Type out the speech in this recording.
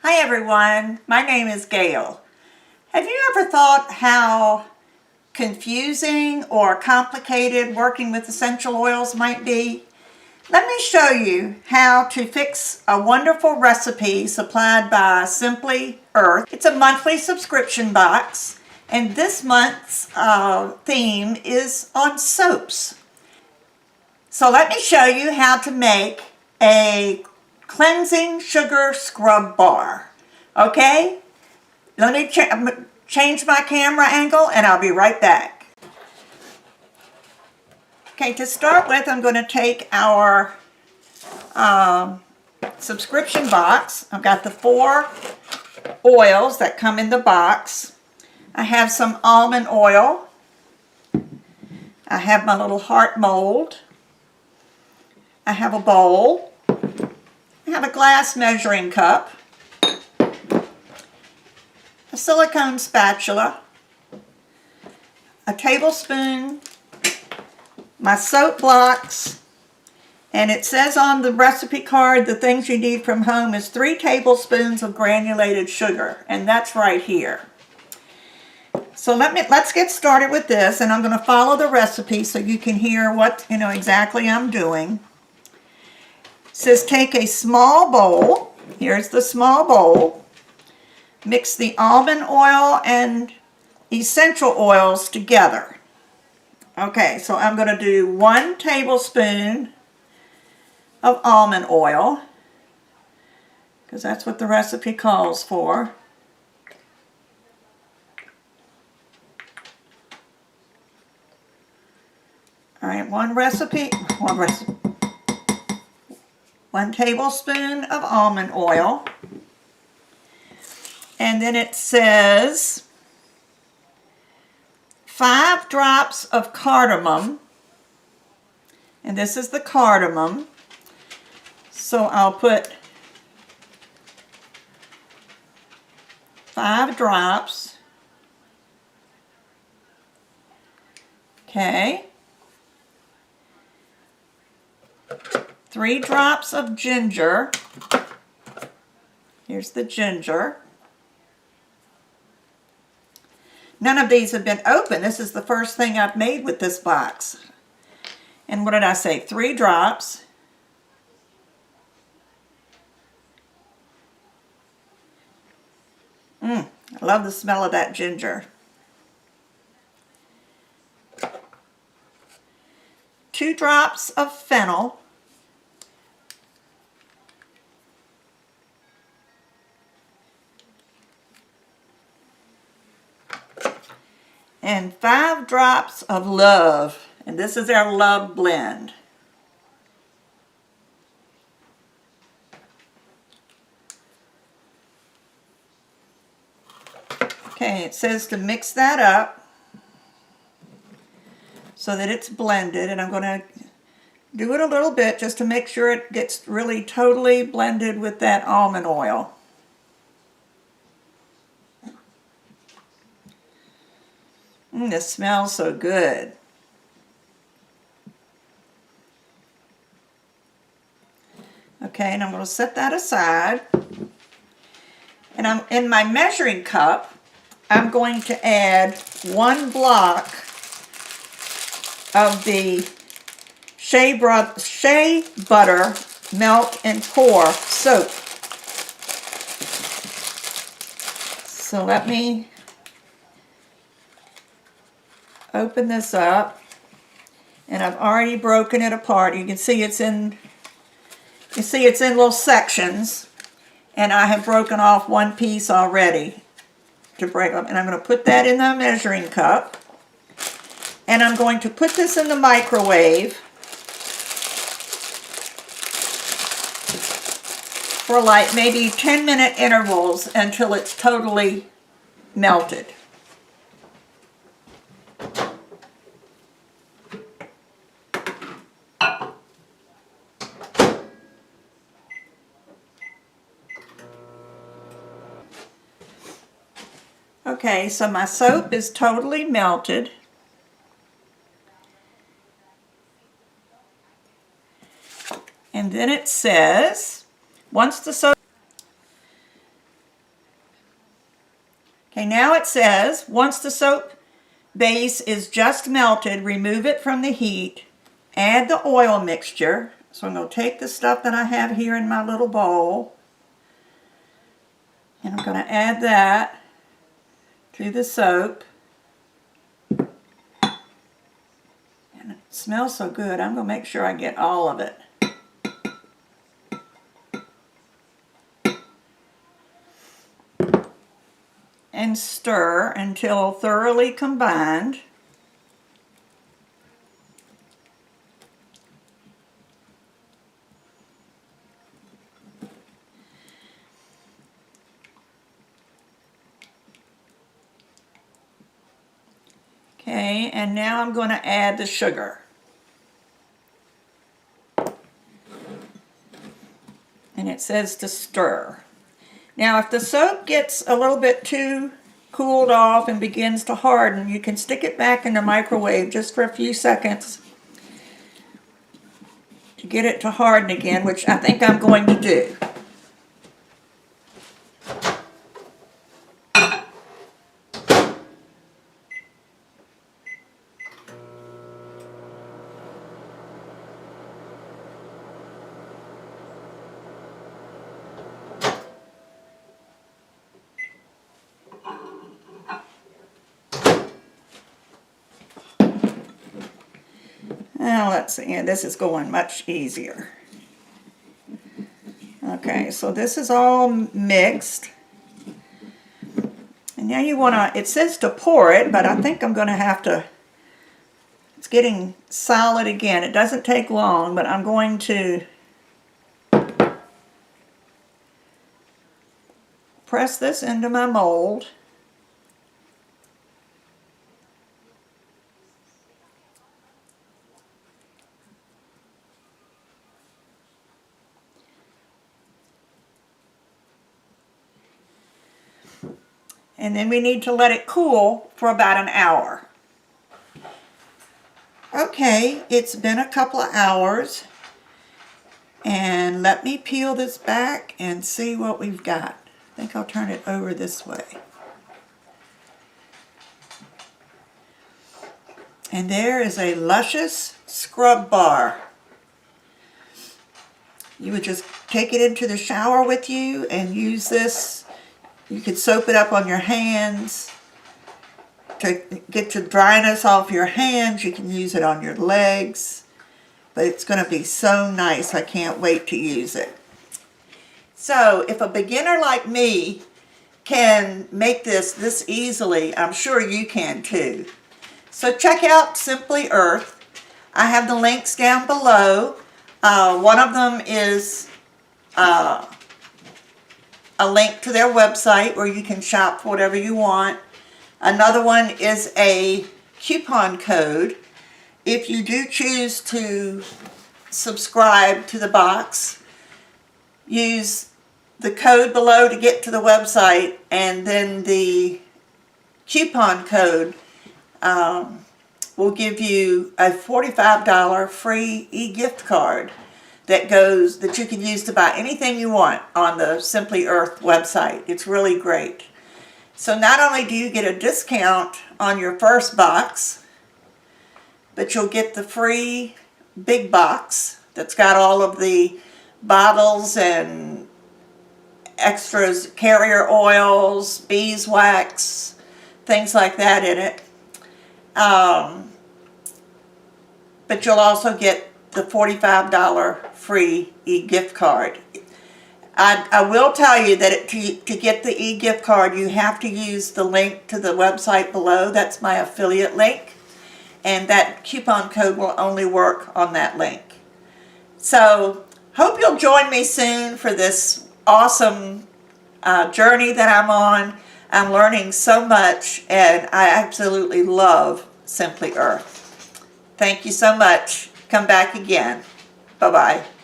Hi everyone, my name is Gayle. Have you ever thought how confusing or complicated working with essential oils might be? Let me show you how to fix a wonderful recipe supplied by Simply Earth. It's a monthly subscription box, and this month's theme is on soaps. So let me show you how to make a cleansing sugar scrub bar. Okay? Let me change my camera angle and I'll be right back. Okay, to start with, I'm going to take our subscription box. I've got the 4 oils that come in the box. I have some almond oil. I have my little heart mold. I have a bowl. I have a glass measuring cup. A silicone spatula. A tablespoon. My soap blocks. And it says on the recipe card the things you need from home is 3 tablespoons of granulated sugar, and that's right here. So let's get started with this, and I'm going to follow the recipe so you can hear what exactly I'm doing. It says take a small bowl. Here's the small bowl. Mix the almond oil and essential oils together. Okay, so I'm going to do 1 tablespoon of almond oil, because that's what the recipe calls for. All right, 1 tablespoon of almond oil. And then it says 5 drops of cardamom. And this is the cardamom. So I'll put 5 drops. Okay. 3 drops of ginger. Here's the ginger. None of these have been opened. This is the first thing I've made with this box. And what did I say? 3 drops. I love the smell of that ginger. 2 drops of fennel. And 5 drops of love. And this is our love blend. Okay, it says to mix that up so that it's blended, and I'm going to do it a little bit just to make sure it gets really totally blended with that almond oil. This smells so good. Okay, and I'm going to set that aside. And I'm in my measuring cup, I'm going to add 1 block of the Shea Butter Melt and Pour soap. So let me open this up, and I've already broken it apart. You can see it's in little sections, and I have broken off 1 piece already to break up. And I'm going to put that in the measuring cup, and I'm going to put this in the microwave for like maybe 10-minute intervals until it's totally melted. Okay, so my soap is totally melted. And then it says, once the soap, Okay, now it says, once the soap base is just melted, remove it from the heat, add the oil mixture. So I'm going to take the stuff that I have here in my little bowl, and I'm going to add that to the soap. And it smells so good, I'm going to make sure I get all of it. And stir until thoroughly combined. Okay, and now I'm going to add the sugar. And it says to stir. Now, if the soap gets a little bit too cooled off and begins to harden, you can stick it back in the microwave just for a few seconds to get it to harden again, which I think I'm going to do. Now let's see, yeah, this is going much easier. Okay, so this is all mixed. And now you want to, it says to pour it, but I think I'm going to have to, it's getting solid again. It doesn't take long, but I'm going to press this into my mold. And then we need to let it cool for about an hour. Okay, it's been a couple of hours. And let me peel this back and see what we've got. I think I'll turn it over this way. And there is a luscious scrub bar. You would just take it into the shower with you and use this. You could soap it up on your hands to get the dryness off your hands. You can use it on your legs. But it's going to be so nice. I can't wait to use it. So if a beginner like me can make this easily, I'm sure you can too. So check out Simply Earth. I have the links down below. One of them is a link to their website where you can shop for whatever you want. Another one is a coupon code. If you do choose to subscribe to the box, use the code below to get to the website, and then the coupon code will give you a $45 free e-gift card that you can use to buy anything you want on the Simply Earth website. It's really great. So not only do you get a discount on your first box, but you'll get the free big box that's got all of the bottles and extras, carrier oils, beeswax, things like that in it. But you'll also get the $45 free e-gift card. I will tell you that to get the e-gift card, you have to use the link to the website below. That's my affiliate link. And that coupon code will only work on that link. So, hope you'll join me soon for this awesome journey that I'm on. I'm learning so much, and I absolutely love Simply Earth. Thank you so much. Come back again. Bye-bye.